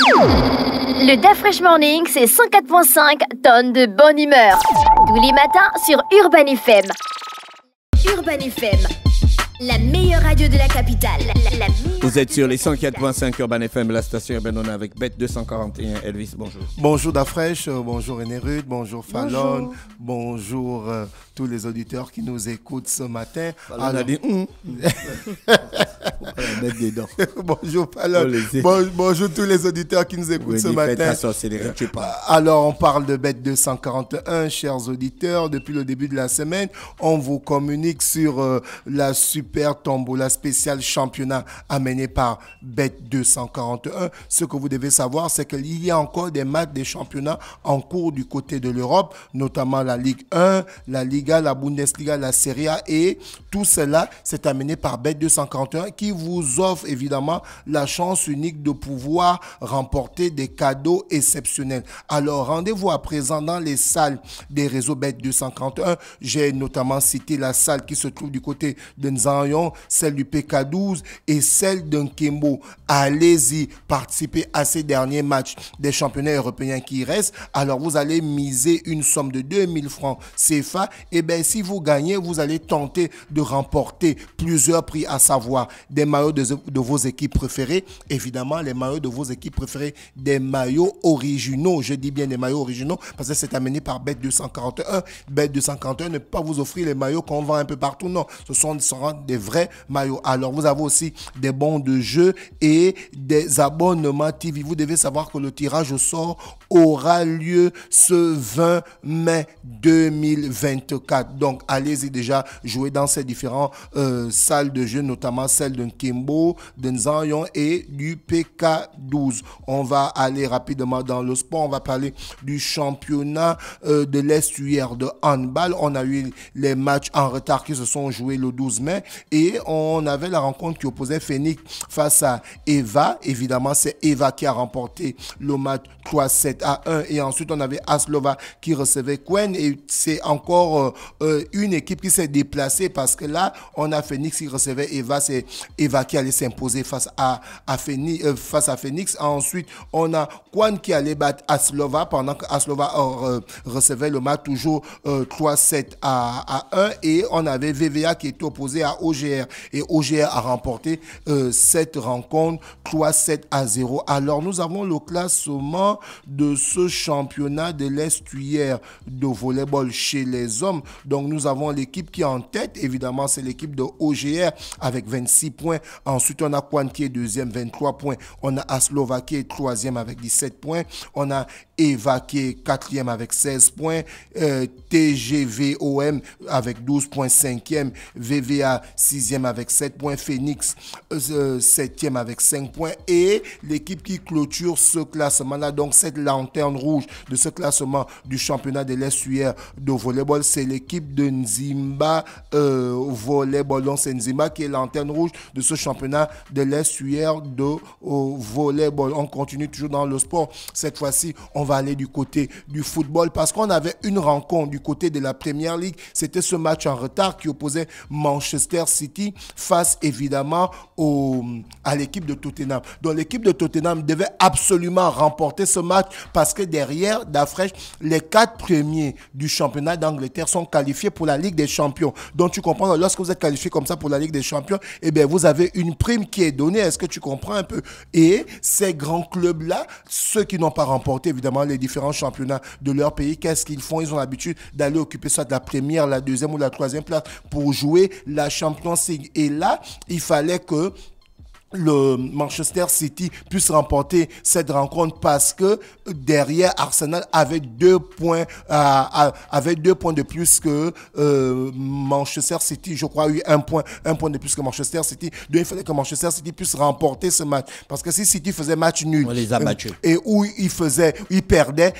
Le DAF Fresh Morning, c'est 104.5 tonnes de bonne humeur. Tous les matins sur Urban FM. Urban FM, la meilleure radio de la capitale. Vous êtes sur les 104.5 Urban FM, la station urbaine. On est avec Bête 241. Elvis, bonjour. Bonjour Dafresh, bonjour Enerud, bonjour Fallon, bonjour tous les auditeurs qui nous écoutent ce matin. On a dit mettre dedans. Bonjour Fallon, bonjour tous les auditeurs qui nous écoutent ce matin. Alors on parle de Bête 241, chers auditeurs. Depuis le début de la semaine, on vous communique sur la super tombola spéciale championnat amenée par Bête 241. Ce que vous devez savoir, c'est qu'il y a encore des matchs des championnats en cours du côté de l'Europe, notamment la Ligue 1, la Liga, la Bundesliga, la Serie A, et tout cela, c'est amené par Bête 241 qui vous offre évidemment la chance unique de pouvoir remporter des cadeaux exceptionnels. Alors, rendez-vous à présent dans les salles des réseaux Bête 241. J'ai notamment cité la salle qui se trouve du côté de Nzanyon, celle du PK12 et celle de Nkembo. Allez-y, participez à ces derniers matchs des championnats européens qui restent. Alors, vous allez miser une somme de 2000 francs CFA. Et bien, si vous gagnez, vous allez tenter de remporter plusieurs prix, à savoir des maillots de vos équipes préférées. Évidemment, les maillots de vos équipes préférées, des maillots originaux. Je dis bien des maillots originaux parce que c'est amené par Bet 241. Bet 241 ne peut pas vous offrir les maillots qu'on vend un peu partout. Non, ce seront des vrais maillots. Alors, vous avez aussi des bons de jeu et des abonnements TV. Vous devez savoir que le tirage au sort aura lieu ce 20 mai 2024. Donc, allez-y déjà jouer dans ces différentes salles de jeu, notamment celle de Nkembo, de Nzanyon et du PK12. On va aller rapidement dans le sport. On va parler du championnat de l'Est-UR de handball. On a eu les matchs en retard qui se sont joués le 12 mai et on avait la rencontre qui opposait Phoenix face à Eva. Évidemment, c'est Eva qui a remporté le match 3-7-1 et ensuite on avait Aslova qui recevait Quen et c'est encore une équipe qui s'est déplacée parce que là, on a Phoenix qui recevait Eva. C'est Eva qui allait s'imposer face à Phoenix. Ensuite, on a Quen qui allait battre Aslova pendant que Aslova recevait le match toujours 3-7-1 et on avait VVA qui était opposé à OGR et OGR a remporté cette rencontre 3-7-0. Alors, nous avons le classement de ce championnat de l'Est-UR de volleyball chez les hommes. Donc, nous avons l'équipe qui est en tête. Évidemment, c'est l'équipe de OGR avec 26 points. Ensuite, on a Quen qui est deuxième, 23 points. On a Aslova qui est troisième avec 17 points. On a Eva qui est quatrième avec 16 points. TGVOM avec 12 points, cinquième. VVA, sixième avec 7 points. Phoenix, septième avec 5 points. Et l'équipe qui clôture ce classement-là, donc cette lanterne rouge de ce classement du championnat de l'Est-UR de volleyball, c'est l'équipe de Nzimba volleyball. Donc c'est Nzimba qui est lanterne rouge de ce championnat de l'Est-UR de volleyball. On continue toujours dans le sport. Cette fois-ci, on va aller du côté du football parce qu'on avait une rencontre du côté de la Premier League. C'était ce match en retard qui opposait Manchester City face évidemment à l'équipe de Tottenham. Donc l'équipe de Tottenham devait absolument remporter ce match parce que derrière Dafresh, les 4 premiers du championnat d'Angleterre sont qualifiés pour la Ligue des Champions. Donc tu comprends, lorsque vous êtes qualifié comme ça pour la Ligue des Champions, eh bien vous avez une prime qui est donnée. Est-ce que tu comprends un peu? Et ces grands clubs-là, ceux qui n'ont pas remporté évidemment les différents championnats de leur pays, qu'est-ce qu'ils font? Ils ont l'habitude d'aller occuper soit la première, la deuxième ou la troisième place pour jouer la Champions League. Et là, il fallait que le Manchester City puisse remporter cette rencontre parce que derrière Arsenal avait 2 points de plus que Manchester City. Je crois a eu un point de plus que Manchester City. Donc il fallait que Manchester City puisse remporter ce match parce que si City faisait match nul, on les a battus et où il perdait,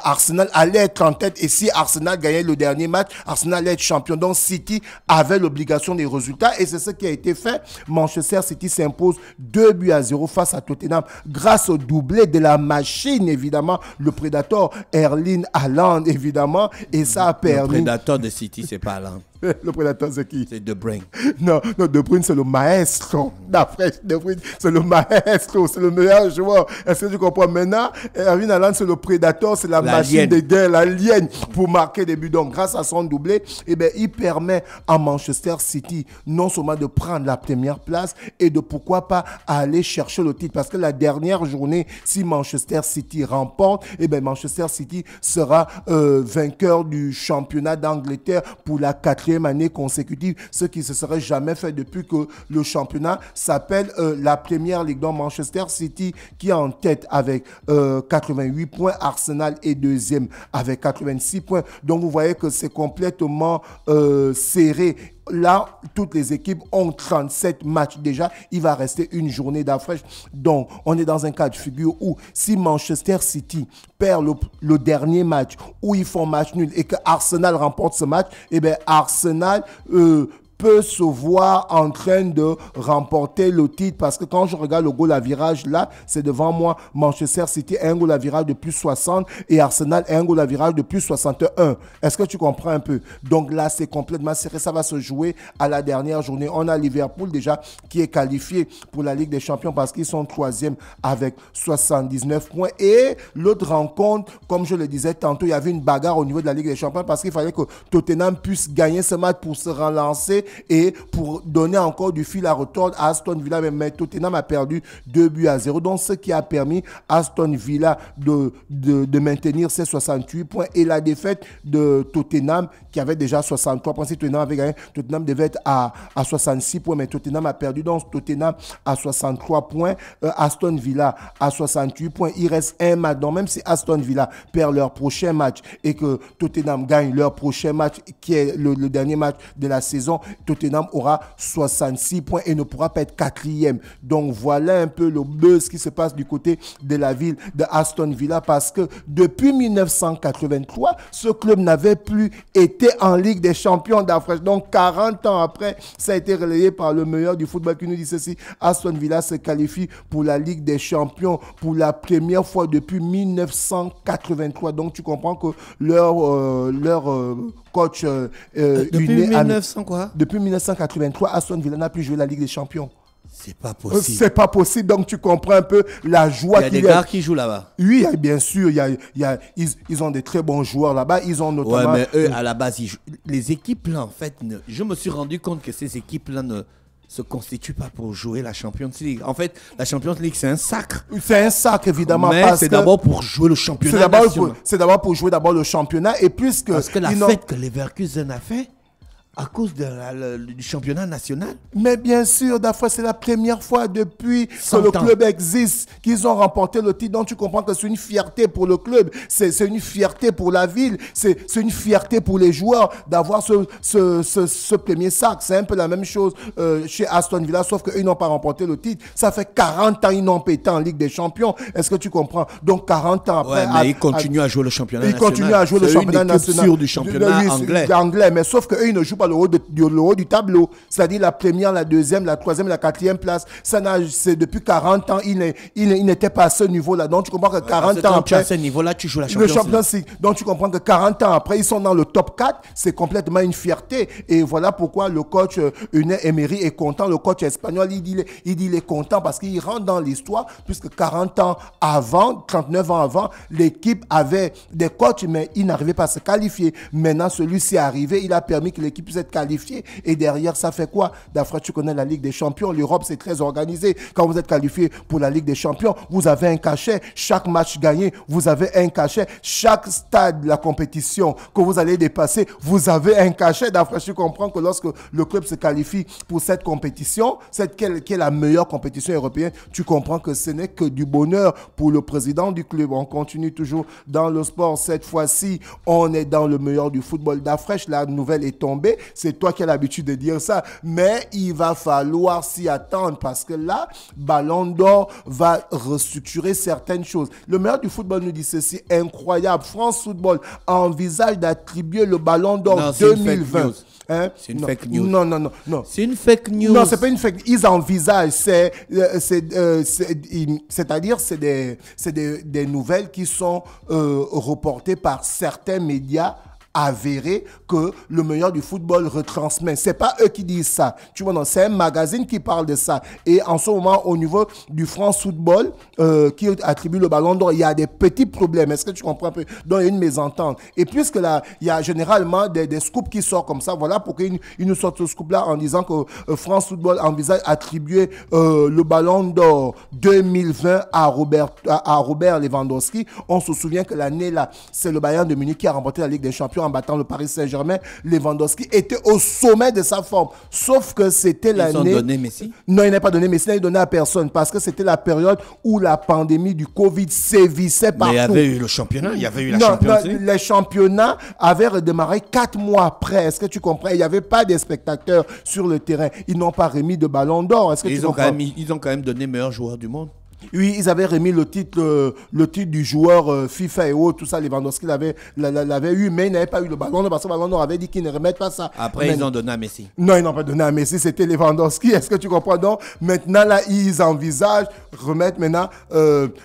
Arsenal allait être en tête et si Arsenal gagnait le dernier match, Arsenal allait être champion. Donc City avait l'obligation des résultats et c'est ce qui a été fait. Manchester City s'impose 2-0 face à Tottenham grâce au doublé de la machine, évidemment, le prédateur Erling Haaland, évidemment, et ça a permis... Le prédateur de City, c'est pas Haaland. Le prédateur, c'est qui? C'est De Bruyne. Non, De Bruyne, c'est le maestro. De Bruyne, c'est le maestro, c'est le meilleur joueur. Est-ce que tu comprends? Maintenant, Erling Haaland, c'est le prédateur, c'est la machine de guerre, l'alien, pour marquer des buts. Donc, grâce à son doublé, il permet à Manchester City non seulement de prendre la première place et de pourquoi pas aller chercher le titre. Parce que la dernière journée, si Manchester City remporte, Manchester City sera vainqueur du championnat d'Angleterre pour la 4e année consécutive, ce qui ne se serait jamais fait depuis que le championnat s'appelle la Premier League. Donc Manchester City qui est en tête avec 88 points, Arsenal est deuxième avec 86 points. Donc vous voyez que c'est complètement serré. Là, toutes les équipes ont 37 matchs déjà. Il va rester une journée d'afresh. Donc, on est dans un cas de figure où si Manchester City perd le dernier match, où ils font match nul et que Arsenal remporte ce match, Arsenal peut se voir en train de remporter le titre parce que quand je regarde le goal à virage là, c'est devant moi Manchester City a un goal à virage de plus 60 et Arsenal a un goal à virage de plus 61. Est-ce que tu comprends un peu? Donc là, c'est complètement serré. Ça va se jouer à la dernière journée. On a Liverpool déjà qui est qualifié pour la Ligue des Champions parce qu'ils sont 3e avec 79 points. Et l'autre rencontre, comme je le disais tantôt, il y avait une bagarre au niveau de la Ligue des Champions parce qu'il fallait que Tottenham puisse gagner ce match pour se relancer et pour donner encore du fil à retordre à Aston Villa. Mais Tottenham a perdu 2-0. Donc, ce qui a permis à Aston Villa de maintenir ses 68 points. Et la défaite de Tottenham, qui avait déjà 63 points. Si Tottenham avait gagné, Tottenham devait être à 66 points. Mais Tottenham a perdu. Donc, Tottenham à 63 points. Aston Villa à 68 points. Il reste un match. Donc, même si Aston Villa perd leur prochain match et que Tottenham gagne leur prochain match, qui est le dernier match de la saison, Tottenham aura 66 points et ne pourra pas être 4e. Donc voilà un peu le buzz qui se passe du côté de la ville de Aston Villa parce que depuis 1983, ce club n'avait plus été en Ligue des Champions d'Afrique. Donc 40 ans après, ça a été relayé par le meilleur du football qui nous dit ceci. Aston Villa se qualifie pour la Ligue des Champions pour la première fois depuis 1983. Donc tu comprends que leur coach depuis 1900 quoi? Depuis 1983, Aston Villa n'a plus joué la Ligue des Champions. C'est pas possible. C'est pas possible, donc tu comprends un peu la joie qu'il y a. Il y a des gars qui jouent là-bas. Oui, bien sûr, ils ont des très bons joueurs là-bas. Ils ont notamment... Ouais, mais eux, à la base, les équipes là, en fait, je me suis rendu compte que ces équipes-là ne se constituent pas pour jouer la Champions League. En fait, la Champions League, c'est un sacre. C'est un sacre, évidemment. Mais c'est d'abord pour jouer le championnat national. C'est d'abord pour jouer le championnat. Et puisque... Parce que la fête que Leverkusen a fait, à cause du championnat national. Mais bien sûr, Dafra, c'est la première fois depuis que le club existe qu'ils ont remporté le titre. Donc tu comprends que c'est une fierté pour le club, c'est une fierté pour la ville, c'est une fierté pour les joueurs d'avoir ce premier sac. C'est un peu la même chose chez Aston Villa, sauf qu'eux, ils n'ont pas remporté le titre. Ça fait 40 ans qu'ils n'ont pas été en Ligue des Champions. Est-ce que tu comprends? Donc 40 ans après... Ouais, mais ils continuent à jouer le championnat national. Ils continuent à jouer le championnat national. Sûre du championnat anglais. Mais sauf qu'eux, ils ne jouent pas le haut du tableau, c'est-à-dire la première, la deuxième, la troisième, la quatrième place. C'est depuis 40 ans, il n'était pas à ce niveau-là. Donc tu comprends que 40 ans après, à ce niveau-là, tu joues la Champions League. Donc tu comprends que 40 ans après, ils sont dans le top 4. C'est complètement une fierté. Et voilà pourquoi le coach Unai Emery est content. Le coach espagnol, il dit il est content parce qu'il rentre dans l'histoire, puisque 40 ans avant, 39 ans avant, l'équipe avait des coachs, mais il n'arrivait pas à se qualifier. Maintenant, celui-ci est arrivé, il a permis que l'équipe puisse être qualifiée. Et derrière, ça fait quoi? D'après, tu connais la Ligue des Champions. L'Europe, c'est très organisé. Quand vous êtes qualifié pour la Ligue des Champions, vous avez un cachet. Chaque match gagné, vous avez un cachet. Chaque stade de la compétition que vous allez dépasser, vous avez un cachet. D'après, tu comprends que lorsque le club se qualifie pour cette compétition, qui est la meilleure compétition européenne, tu comprends que ce n'est que du bonheur pour le président du club. On continue toujours dans le sport. Cette fois-ci, on est dans le meilleur du football d'Afrique. La nouvelle est tombée. C'est toi qui as l'habitude de dire ça, mais il va falloir s'y attendre parce que là, Ballon d'Or va restructurer certaines choses. Le meilleur du football nous dit ceci, incroyable. France Football envisage d'attribuer le Ballon d'Or 2020. C'est une fake news. Non. C'est une fake news. Non, c'est pas une fake news. Ils envisagent. C'est-à-dire, c'est des nouvelles qui sont reportées par certains médias avéré que le meilleur du football retransmet. C'est pas eux qui disent ça. Tu vois, non, c'est un magazine qui parle de ça. Et en ce moment, au niveau du France Football, qui attribue le ballon d'or, il y a des petits problèmes. Est-ce que tu comprends un peu? Donc, il y a une mésentente. Et puisque là, il y a généralement des scoops qui sortent comme ça, voilà pourquoi ils nous sortent ce scoop-là en disant que France Football envisage attribuer le ballon d'or 2020 à Robert Lewandowski. On se souvient que l'année-là, c'est le Bayern de Munich qui a remporté la Ligue des Champions en battant le Paris Saint-Germain. Lewandowski était au sommet de sa forme. Sauf que c'était l'année... Ils ont donné Messi? Non, il n'a pas donné Messi, il n'a donné à personne parce que c'était la période où la pandémie du Covid sévissait partout. Mais il y avait eu le championnat, il y avait eu la Champions League. Les championnats avaient redémarré 4 mois après. Est-ce que tu comprends? Il n'y avait pas de spectateurs sur le terrain. Ils n'ont pas remis de ballon d'or. Est-ce que tu comprends? Ils ont quand même donné meilleur joueur du monde. Oui, ils avaient remis le titre du joueur FIFA et autres, tout ça. Lewandowski l'avait eu, mais il n'avait pas eu le ballon d'or parce que le ballon d'or avait dit qu'ils ne remettent pas ça. Après, ils ont donné à Messi. Non, ils n'ont pas donné à Messi, c'était Lewandowski. Est-ce que tu comprends? Donc, maintenant, là, ils envisagent remettre maintenant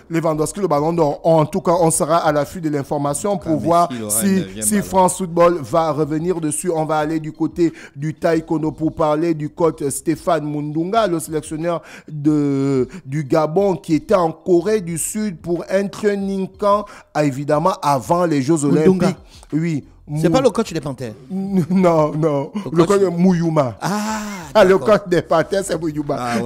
Lewandowski le ballon d'or. En tout cas, on sera à l'affût de l'information pour voir si France Football va revenir dessus. On va aller du côté du taekwondo pour parler du coach Stéphane Mundunga, le sélectionneur du Gabon, qui était en Corée du Sud pour un training camp, évidemment, avant les Jeux Olympiques. Oui. C'est pas le coach des Panthères? Non. Le coach de Mouyouma. Le coach des Panthères, c'est Mouyouma.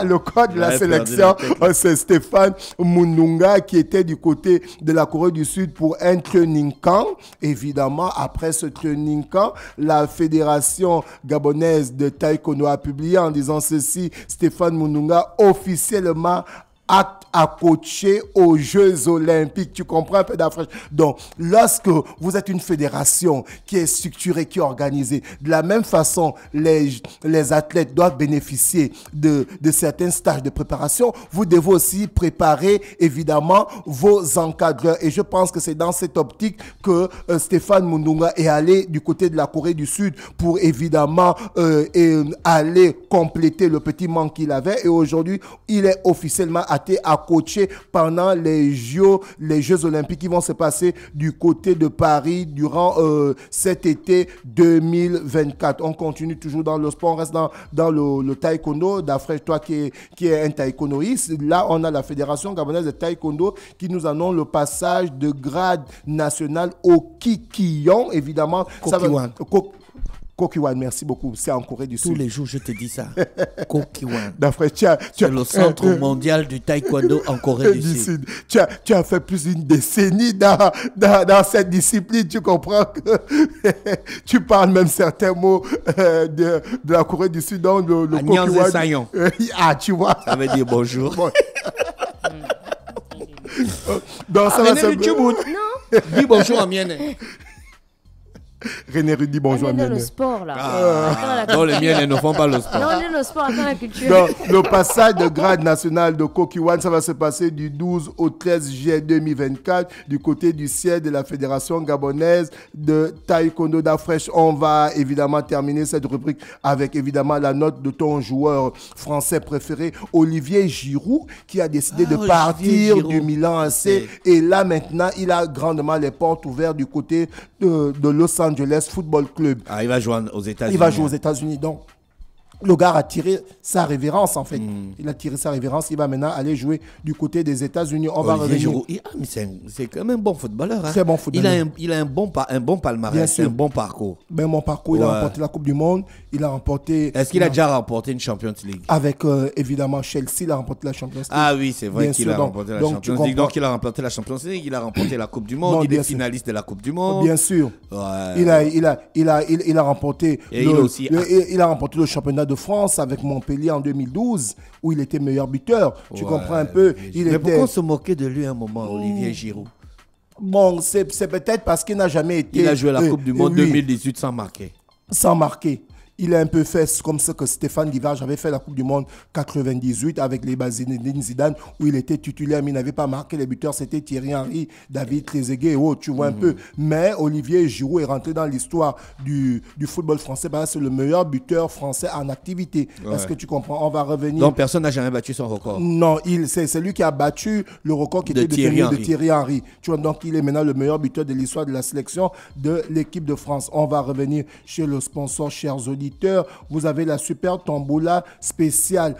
Le coach de la sélection, c'est Stéphane Mundunga, qui était du côté de la Corée du Sud pour un training camp. Évidemment, après ce training camp, la fédération gabonaise de taekwondo a publié en disant ceci: Stéphane Mundunga officiellement acte à coacher aux Jeux Olympiques. Tu comprends un peu d'Afrique? Donc, lorsque vous êtes une fédération qui est structurée, qui est organisée, de la même façon, les athlètes doivent bénéficier de certains stages de préparation. Vous devez aussi préparer, évidemment, vos encadreurs. Et je pense que c'est dans cette optique que Stéphane Mundunga est allé du côté de la Corée du Sud pour, évidemment, aller compléter le petit manque qu'il avait. Et aujourd'hui, il est officiellement à coacher pendant les Jeux Olympiques qui vont se passer du côté de Paris durant cet été 2024. On continue toujours dans le sport, on reste dans le taekwondo. D'après toi qui est un taekwondoïste, là on a la Fédération gabonaise de taekwondo qui nous annonce le passage de grade national au Kikion, évidemment. Kokiwan, merci beaucoup. C'est en Corée du Sud. Tous les jours, je te dis ça. Kokiwan. C'est le centre mondial du taekwondo en Corée du Sud. Tu as fait plus d'une décennie dans cette discipline. Tu comprends que tu parles même certains mots de la Corée du Sud. Donc le Kokiwan. Tu vois. Ça veut dire bonjour. Bon. Donc, ça va se... Non. Dis bonjour à mienne. René Rudy, bonjour. On est dans le sport, là. Non, les miens ne font pas le sport. Non, on est dans le sport, attends la culture. Donc, le passage de grade national de Kokiwan, ça va se passer du 12 au 13 juillet 2024 du côté du siège de la Fédération gabonaise de taekwondo d'Afrique. On va évidemment terminer cette rubrique avec évidemment la note de ton joueur français préféré, Olivier Giroud, qui a décidé de partir du Milan AC. Et là, maintenant, il a grandement les portes ouvertes du côté de Los Angeles Football Club. Il va jouer aux États-Unis. Il va jouer aux États-Unis. Donc, le gars a tiré sa révérence, en fait. Il a tiré sa révérence. Il va maintenant aller jouer du côté des États-Unis. On va revenir. Mais c'est quand même un bon footballeur. Hein. Très bon footballeur. Il a un bon palmarès, un bon parcours. Ben, mon parcours, il a remporté la Coupe du Monde. Il a remporté... Est-ce qu'il a déjà remporté une Champions League? Avec, évidemment, Chelsea, il a remporté la Champions League. Ah oui, c'est vrai qu'il a remporté la Champions League. Donc, il a remporté la Champions League, il a remporté la Coupe du Monde, il est finaliste de la Coupe du Monde. Bien sûr. Il a remporté... Il a remporté le championnat de France avec Montpellier en 2012, où il était meilleur buteur. Tu comprends un peu? Mais pourquoi on se moquait de lui un moment, Olivier Giroud? Bon, c'est peut-être parce qu'il n'a jamais été... Il a joué la Coupe du Monde 2018 sans marquer. Sans marquer. Il a un peu fait comme ce que Stéphane Guivard avait fait la Coupe du Monde 98 avec les Zinedine Zidane, où il était titulaire, mais il n'avait pas marqué les buteurs. C'était Thierry Henry, David Trezeguet et autres, tu vois un peu. Mais Olivier Giroud est rentré dans l'histoire du football français parce que c'est le meilleur buteur français en activité. Est-ce que tu comprends? On va revenir. Donc personne n'a jamais battu son record. Non, c'est lui qui a battu le record qui était détenu de Thierry Henry. Tu vois, donc il est maintenant le meilleur buteur de l'histoire de la sélection de l'équipe de France. On va revenir chez le sponsor, chers auditeurs. Vous avez la super tombola spéciale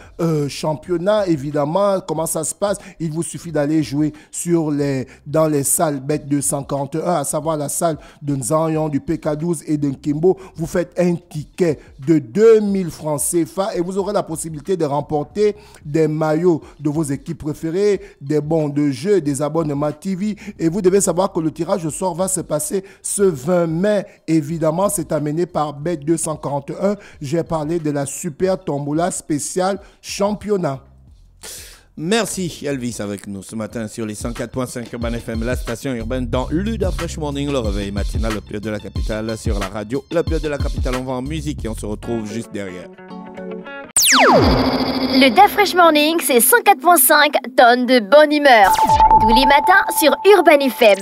championnat, évidemment. Comment ça se passe? Il vous suffit d'aller jouer dans les salles Bet 241, à savoir la salle de Nzanyon, du PK12 et de Nkimbo. Vous faites un ticket de 2000 francs CFA et vous aurez la possibilité de remporter des maillots de vos équipes préférées, des bons de jeu, des abonnements TV. Et vous devez savoir que le tirage au sort va se passer ce 20 mai. Évidemment, c'est amené par Bet 241. J'ai parlé de la super tombola spéciale championnat. Merci Elvis avec nous ce matin sur les 104.5 Urban FM, la station urbaine dans l'Uda Fresh Morning, le réveil matinal, le plus de la capitale sur la radio. Le plus de la capitale, on va en musique et on se retrouve juste derrière. Le Da Fresh Morning, c'est 104.5 tonnes de bonne humeur. Tous les matins sur Urban FM.